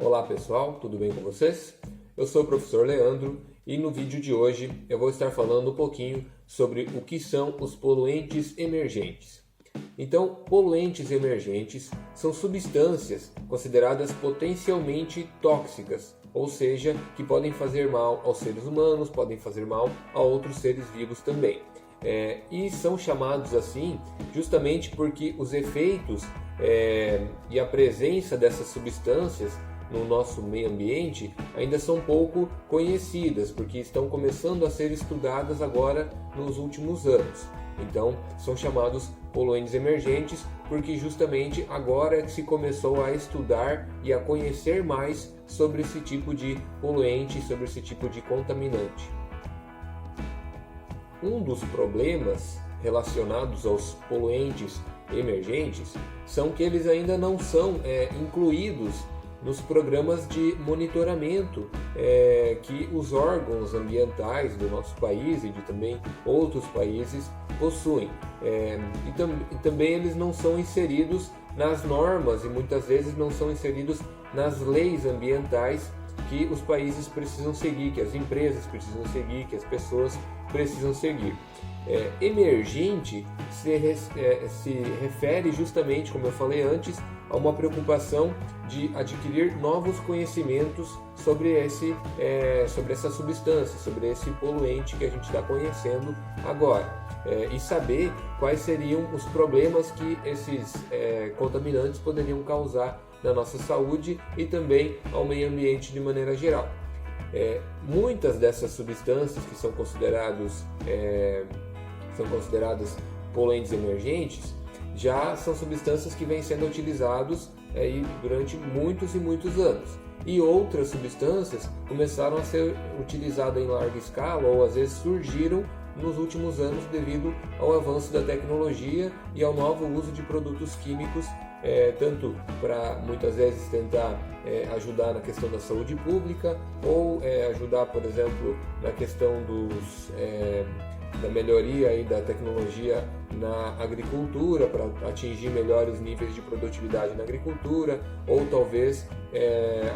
Olá pessoal, tudo bem com vocês? Eu sou o professor Leandro e no vídeo de hoje eu vou estar falando um pouquinho sobre o que são os poluentes emergentes. Então, poluentes emergentes são substâncias consideradas potencialmente tóxicas, ou seja, que podem fazer mal aos seres humanos, podem fazer mal a outros seres vivos também. E são chamados assim justamente porque os efeitos e a presença dessas substâncias no nosso meio ambiente ainda são pouco conhecidas, porque estão começando a ser estudadas agora nos últimos anos. Então, são chamados poluentes emergentes porque justamente agora é que se começou a estudar e a conhecer mais sobre esse tipo de poluente, sobre esse tipo de contaminante. Um dos problemas relacionados aos poluentes emergentes são que eles ainda não são incluídos nos programas de monitoramento que os órgãos ambientais do nosso país e de também outros países possuem. E também eles não são inseridos nas normas e muitas vezes não são inseridos nas leis ambientais que os países precisam seguir, que as empresas precisam seguir, que as pessoas precisam seguir. Emergente se refere justamente, como eu falei antes, a uma preocupação de adquirir novos conhecimentos sobre essa substância, sobre esse poluente que a gente está conhecendo agora, e saber quais seriam os problemas que esses contaminantes poderiam causar na nossa saúde e também ao meio ambiente de maneira geral. Muitas dessas substâncias que são consideradas poluentes emergentes já são substâncias que vêm sendo utilizadas durante muitos e muitos anos. E outras substâncias começaram a ser utilizadas em larga escala ou às vezes surgiram nos últimos anos devido ao avanço da tecnologia e ao novo uso de produtos químicos, tanto para muitas vezes tentar ajudar na questão da saúde pública ou ajudar, por exemplo, na questão da melhoria aí da tecnologia na agricultura, para atingir melhores níveis de produtividade na agricultura, ou talvez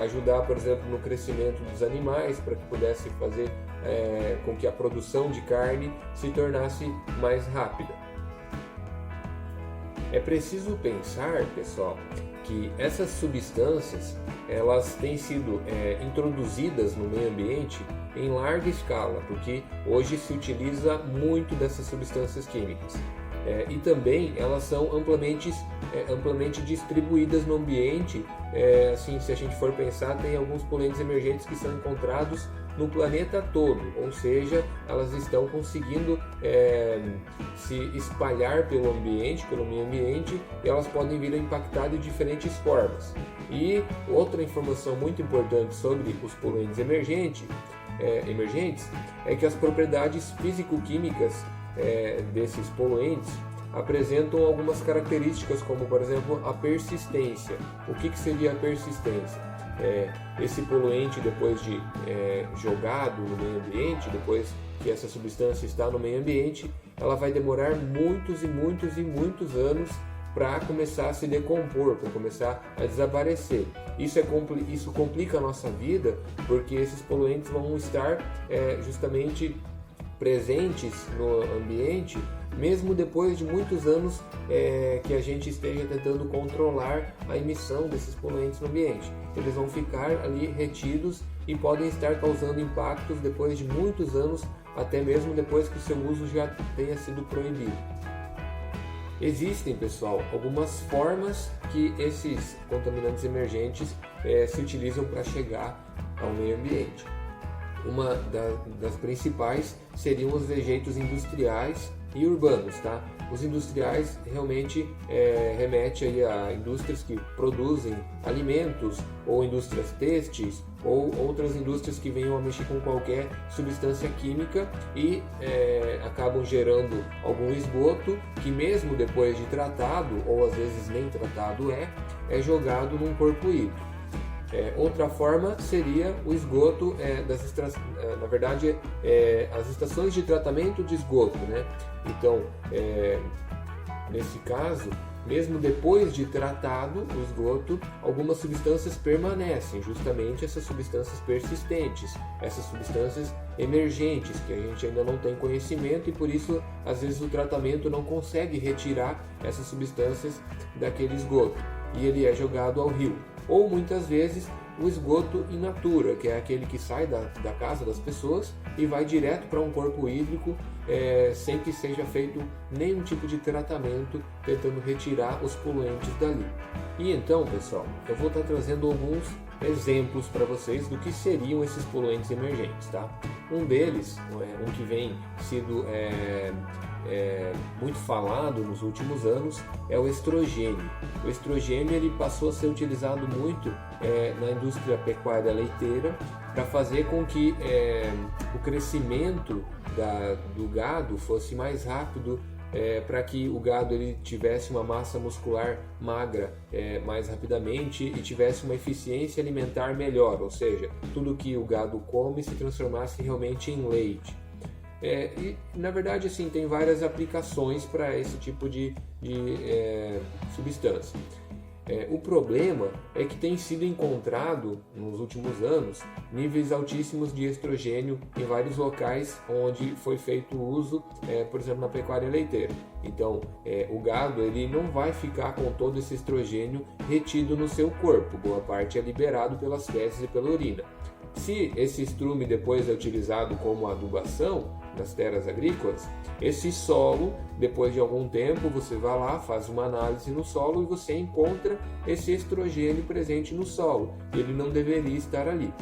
ajudar, por exemplo, no crescimento dos animais, para que pudesse fazer com que a produção de carne se tornasse mais rápida. É preciso pensar, pessoal, que essas substâncias elas têm sido introduzidas no meio ambiente em larga escala, porque hoje se utiliza muito dessas substâncias químicas. E também elas são amplamente distribuídas no ambiente. Assim, se a gente for pensar, tem alguns poluentes emergentes que são encontrados no planeta todo, ou seja, elas estão conseguindo se espalhar pelo ambiente, pelo meio ambiente, e elas podem vir a impactar de diferentes formas. E outra informação muito importante sobre os poluentes emergentes é que as propriedades físico-químicas desses poluentes apresentam algumas características, como por exemplo a persistência. O que seria a persistência? Esse poluente, depois de jogado no meio ambiente, depois que essa substância está no meio ambiente, ela vai demorar muitos e muitos e muitos anos para começar a se decompor, para começar a desaparecer. Isso complica a nossa vida, porque esses poluentes vão estar justamente presentes no ambiente, mesmo depois de muitos anos que a gente esteja tentando controlar a emissão desses poluentes no ambiente. Eles vão ficar ali retidos e podem estar causando impactos depois de muitos anos, até mesmo depois que o seu uso já tenha sido proibido. Existem, pessoal, algumas formas que esses contaminantes emergentes se utilizam para chegar ao meio ambiente. Uma das principais seriam os rejeitos industriais e urbanos, tá? Os industriais realmente remete aí a indústrias que produzem alimentos, ou indústrias têxteis, ou outras indústrias que venham a mexer com qualquer substância química e acabam gerando algum esgoto que, mesmo depois de tratado, ou às vezes nem tratado é jogado num corpo hídrico. Outra forma seria o esgoto na verdade, as estações de tratamento de esgoto, né? Então, nesse caso, mesmo depois de tratado o esgoto, algumas substâncias permanecem, justamente essas substâncias persistentes, essas substâncias emergentes, que a gente ainda não tem conhecimento e por isso, às vezes, o tratamento não consegue retirar essas substâncias daquele esgoto e ele é jogado ao rio. Ou muitas vezes o esgoto in natura, que é aquele que sai da casa das pessoas e vai direto para um corpo hídrico sem que seja feito nenhum tipo de tratamento, tentando retirar os poluentes dali. E então, pessoal, eu vou estar trazendo alguns exemplos para vocês do que seriam esses poluentes emergentes, tá? Um deles, um que vem sido muito falado nos últimos anos, é o estrogênio. O estrogênio ele passou a ser utilizado muito na indústria pecuária leiteira para fazer com que o crescimento do gado fosse mais rápido, para que o gado ele tivesse uma massa muscular magra mais rapidamente e tivesse uma eficiência alimentar melhor, ou seja, tudo que o gado come se transformasse realmente em leite. E na verdade assim, tem várias aplicações para esse tipo de substância. O problema é que tem sido encontrado nos últimos anos níveis altíssimos de estrogênio em vários locais onde foi feito uso, por exemplo, na pecuária leiteira. Então, o gado ele não vai ficar com todo esse estrogênio retido no seu corpo, boa parte é liberado pelas fezes e pela urina. Se esse estrume depois é utilizado como adubação nas terras agrícolas, esse solo, depois de algum tempo, você vai lá, faz uma análise no solo e você encontra esse estrogênio presente no solo. Ele não deveria estar ali.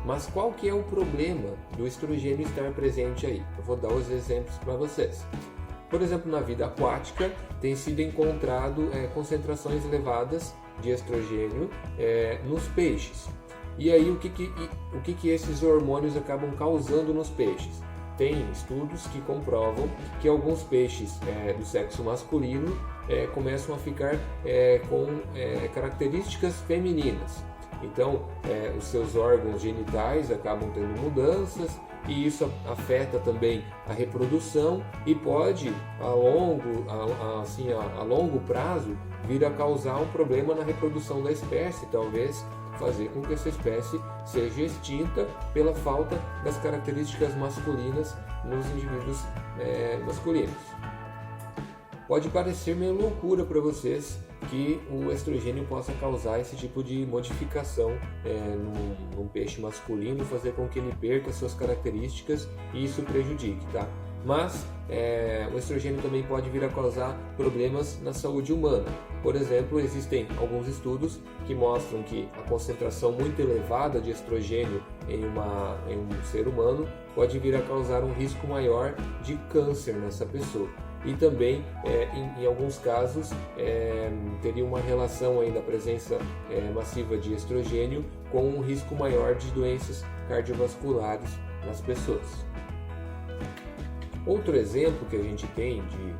Mas qual que é o problema do estrogênio estar presente aí? Eu vou dar os exemplos para vocês. Por exemplo, na vida aquática tem sido encontrado concentrações elevadas de estrogênio nos peixes. E aí o que esses hormônios acabam causando nos peixes? Tem estudos que comprovam que alguns peixes do sexo masculino começam a ficar com características femininas. Então, os seus órgãos genitais acabam tendo mudanças e isso afeta também a reprodução e pode, a longo prazo, vir a causar um problema na reprodução da espécie, talvez fazer com que essa espécie seja extinta pela falta das características masculinas nos indivíduos masculinos. Pode parecer meio loucura para vocês que o estrogênio possa causar esse tipo de modificação num peixe masculino, fazer com que ele perca suas características e isso prejudique, tá? Mas o estrogênio também pode vir a causar problemas na saúde humana. Por exemplo, existem alguns estudos que mostram que a concentração muito elevada de estrogênio em um ser humano pode vir a causar um risco maior de câncer nessa pessoa. E também, em alguns casos, teria uma relação aí da presença massiva de estrogênio com um risco maior de doenças cardiovasculares nas pessoas. Outro exemplo que a gente tem de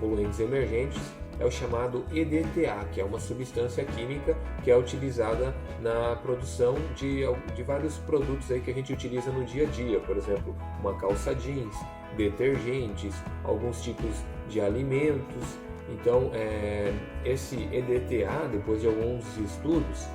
poluentes emergentes é o chamado EDTA, que é uma substância química que é utilizada na produção de vários produtos aí que a gente utiliza no dia a dia, por exemplo, uma calça jeans, detergentes, alguns tipos de alimentos. Então, esse EDTA, depois de alguns estudos,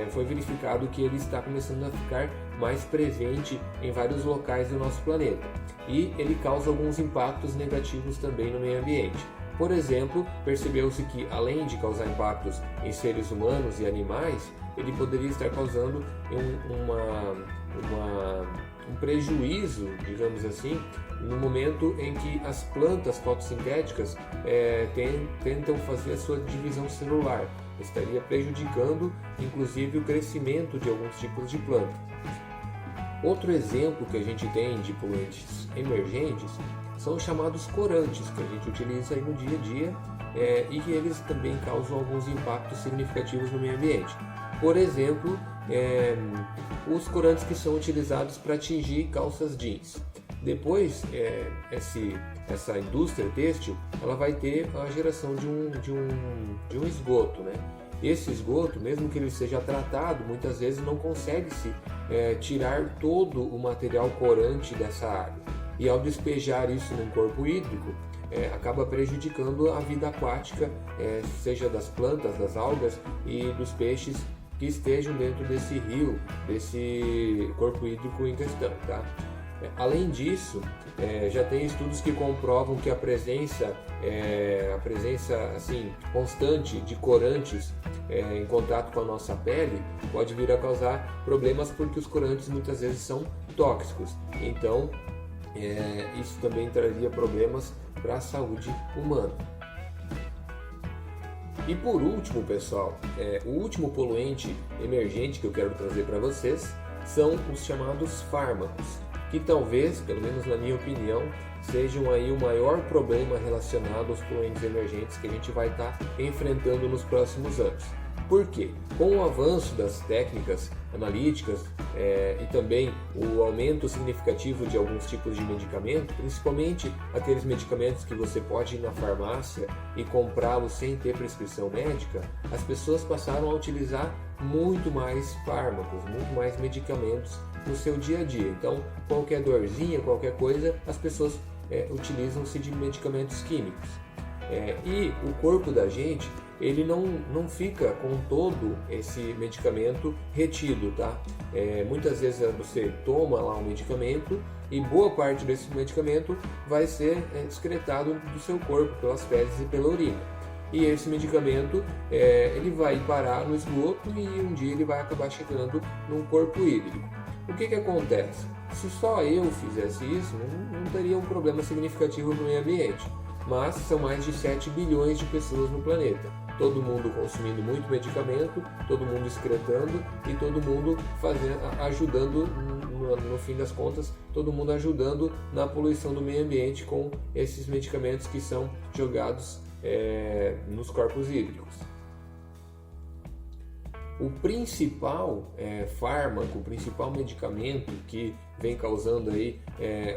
foi verificado que ele está começando a ficar mais presente em vários locais do nosso planeta e ele causa alguns impactos negativos também no meio ambiente. Por exemplo, percebeu-se que além de causar impactos em seres humanos e animais, ele poderia estar causando um prejuízo, digamos assim, no momento em que as plantas fotossintéticas tentam fazer a sua divisão celular. Estaria prejudicando, inclusive, o crescimento de alguns tipos de planta. Outro exemplo que a gente tem de poluentes emergentes são os chamados corantes, que a gente utiliza aí no dia a dia e que eles também causam alguns impactos significativos no meio ambiente. Por exemplo, os corantes que são utilizados para tingir calças jeans. Depois, essa indústria têxtil, ela vai ter a geração de um esgoto, né? Esse esgoto, mesmo que ele seja tratado, muitas vezes não consegue-se tirar todo o material corante dessa água. E ao despejar isso num corpo hídrico, acaba prejudicando a vida aquática, seja das plantas, das algas e dos peixes que estejam dentro desse rio, desse corpo hídrico em questão, tá? Além disso, já tem estudos que comprovam que a presença assim, constante de corantes em contato com a nossa pele pode vir a causar problemas, porque os corantes muitas vezes são tóxicos. Então, isso também traria problemas para a saúde humana. E por último, pessoal, o último poluente emergente que eu quero trazer para vocês são os chamados fármacos, que talvez, pelo menos na minha opinião, sejam aí o maior problema relacionado aos poluentes emergentes que a gente vai estar enfrentando nos próximos anos. Por quê? Com o avanço das técnicas analíticas e também o aumento significativo de alguns tipos de medicamento, principalmente aqueles medicamentos que você pode ir na farmácia e comprá-los sem ter prescrição médica, as pessoas passaram a utilizar muito mais fármacos, muito mais medicamentos no seu dia a dia. Então, qualquer dorzinha, qualquer coisa, as pessoas utilizam-se de medicamentos químicos. E o corpo da gente, ele não fica com todo esse medicamento retido, tá? Muitas vezes você toma lá um medicamento e boa parte desse medicamento vai ser excretado do seu corpo pelas fezes e pela urina. E esse medicamento ele vai parar no esgoto e um dia ele vai acabar chegando num corpo hídrico. O que acontece? Se só eu fizesse isso, não teria um problema significativo no meio ambiente. Mas são mais de 7 bilhões de pessoas no planeta. Todo mundo consumindo muito medicamento, todo mundo excretando e todo mundo ajudando, no fim das contas, todo mundo ajudando na poluição do meio ambiente com esses medicamentos que são jogados nos corpos hídricos. O principal fármaco, o principal medicamento que vem causando aí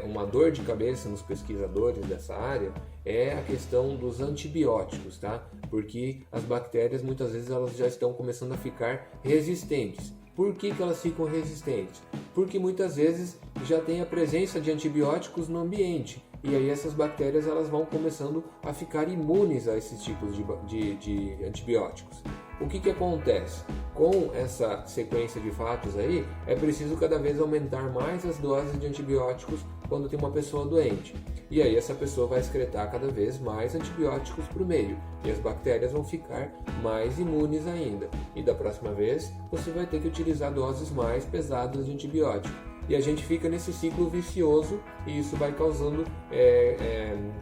uma dor de cabeça nos pesquisadores dessa área é a questão dos antibióticos, tá? Porque as bactérias muitas vezes elas já estão começando a ficar resistentes. Por que elas ficam resistentes? Porque muitas vezes já tem a presença de antibióticos no ambiente. E aí essas bactérias elas vão começando a ficar imunes a esses tipos de antibióticos. O que acontece? Com essa sequência de fatos aí, é preciso cada vez aumentar mais as doses de antibióticos quando tem uma pessoa doente. E aí essa pessoa vai excretar cada vez mais antibióticos para o meio. E as bactérias vão ficar mais imunes ainda. E da próxima vez, você vai ter que utilizar doses mais pesadas de antibiótico. E a gente fica nesse ciclo vicioso e isso vai causando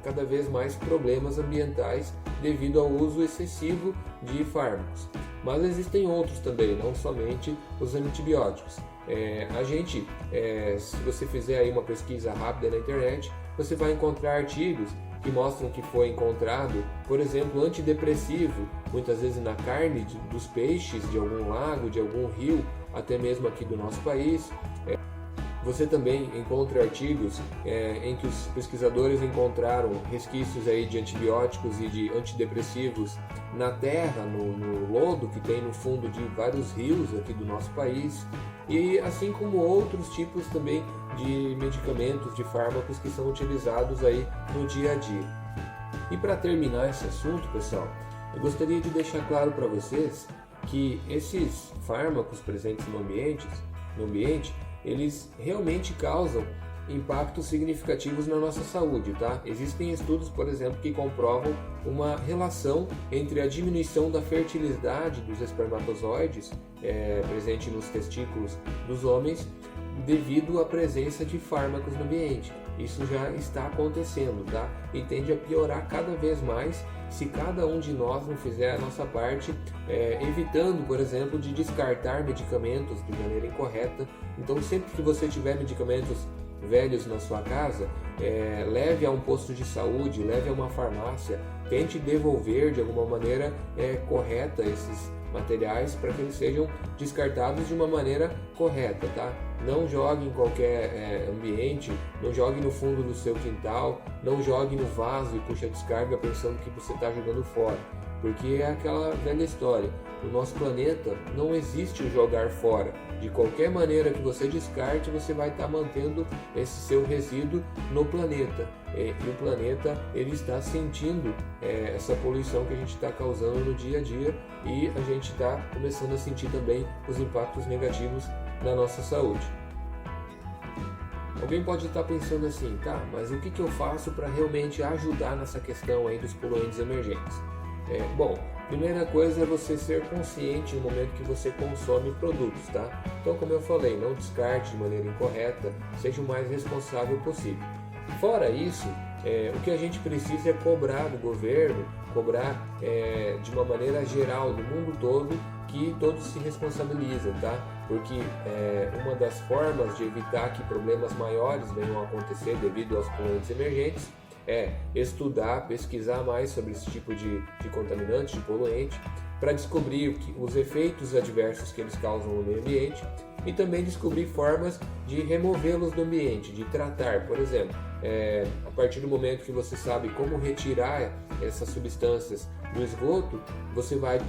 cada vez mais problemas ambientais devido ao uso excessivo de fármacos. Mas existem outros também, não somente os antibióticos. Se você fizer aí uma pesquisa rápida na internet, você vai encontrar artigos que mostram que foi encontrado, por exemplo, antidepressivo, muitas vezes na carne dos peixes de algum lago, de algum rio, até mesmo aqui do nosso país. Você também encontra artigos em que os pesquisadores encontraram resquícios aí de antibióticos e de antidepressivos na terra, no lodo que tem no fundo de vários rios aqui do nosso país, e assim como outros tipos também de medicamentos, de fármacos que são utilizados aí no dia a dia. E para terminar esse assunto, pessoal, eu gostaria de deixar claro para vocês que esses fármacos presentes no ambiente, eles realmente causam impactos significativos na nossa saúde, tá? Existem estudos, por exemplo, que comprovam uma relação entre a diminuição da fertilidade dos espermatozoides presente nos testículos dos homens devido à presença de fármacos no ambiente. Isso já está acontecendo, tá? E tende a piorar cada vez mais se cada um de nós não fizer a nossa parte, evitando, por exemplo, de descartar medicamentos de maneira incorreta. Então, sempre que você tiver medicamentos velhos na sua casa, leve a um posto de saúde, leve a uma farmácia, tente devolver de alguma maneira correta esses materiais para que eles sejam descartados de uma maneira correta, tá? Não jogue em qualquer ambiente, não jogue no fundo do seu quintal, não jogue no vaso e puxe a descarga pensando que você está jogando fora, porque é aquela velha história, o nosso planeta não existe o jogar fora. De qualquer maneira que você descarte, você vai estar mantendo esse seu resíduo no planeta. E o planeta ele está sentindo essa poluição que a gente está causando no dia a dia, e a gente está começando a sentir também os impactos negativos na nossa saúde. Alguém pode estar pensando assim, tá, mas o que eu faço para realmente ajudar nessa questão aí dos poluentes emergentes? Bom, primeira coisa é você ser consciente no momento que você consome produtos, tá? Então, como eu falei, não descarte de maneira incorreta, seja o mais responsável possível. Fora isso, o que a gente precisa é cobrar do governo, cobrar de uma maneira geral, do mundo todo, que todos se responsabilizem, tá? Porque uma das formas de evitar que problemas maiores venham a acontecer devido aos poluentes emergentes é estudar, pesquisar mais sobre esse tipo de contaminante, de poluente, para descobrir os efeitos adversos que eles causam no meio ambiente e também descobrir formas de removê-los do ambiente, de tratar. Por exemplo, a partir do momento que você sabe como retirar essas substâncias do esgoto, você vai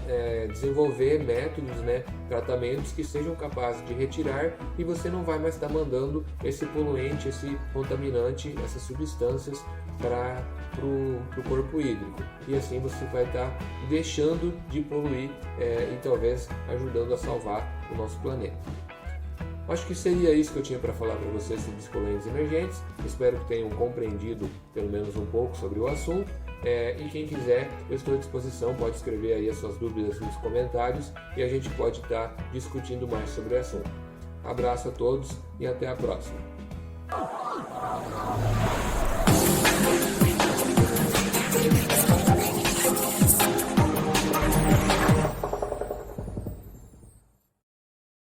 desenvolver métodos, tratamentos que sejam capazes de retirar, e você não vai mais estar mandando esse poluente, esse contaminante, essas substâncias para o corpo hídrico, e assim você vai estar deixando de poluir e talvez ajudando a salvar o nosso planeta. Acho que seria isso que eu tinha para falar para vocês sobre os poluentes emergentes. Espero que tenham compreendido pelo menos um pouco sobre o assunto. E quem quiser, eu estou à disposição, pode escrever aí as suas dúvidas nos comentários e a gente pode estar discutindo mais sobre o assunto. Abraço a todos e até a próxima. We'll be right back.